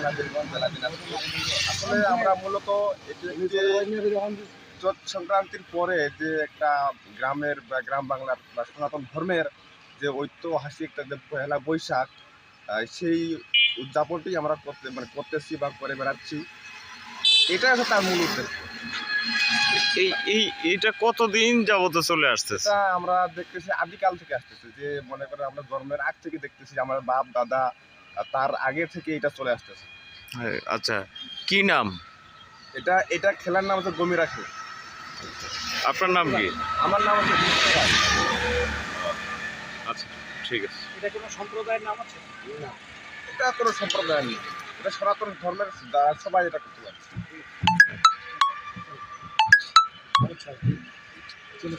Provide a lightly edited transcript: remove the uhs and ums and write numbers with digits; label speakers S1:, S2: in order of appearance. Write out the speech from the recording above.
S1: নাজিরগঞ্জ জেলা দিনাজপুর। আসলে আমরা মূলত এটি একটি চোট সংক্রান্তির পরে যে একটা গ্রামের বা গ্রাম বাংলার বা সনাতন ধর্মের যে ঐতিহাসিক একটা যে পহেলা বৈশাখ, সেই উদযাপনটি আমরা করতেছি বা করে বেড়াচ্ছি। এটাই হচ্ছে তার মূল উদ্দেশ্য।
S2: এইটা কতদিন যাবত চলে আসতেছে?
S1: এটা আমরা দেখতেছি আদিকাল থেকে আসতেছে, যে মনে করেন আমরা জন্মের আগ থেকে দেখতেছি, আমার বাপ দাদা তার আগে থেকে এটা চলে আসতেছে।
S2: আচ্ছা, কি নাম?
S1: এটা খেলার নাম হচ্ছে গমিরা খেলা।
S2: আপনার নাম কি?
S1: আমার নাম হচ্ছে বিষ্ণু।
S2: আচ্ছা, ঠিক আছে।
S3: এটা কোনো সম্প্রদায়ের নাম আছে?
S1: না, এটা কোনো সম্প্রদায় নেই, এটা সনাতন ধর্মের সবাই এটা করতে পারে।
S3: আচ্ছা, চলো।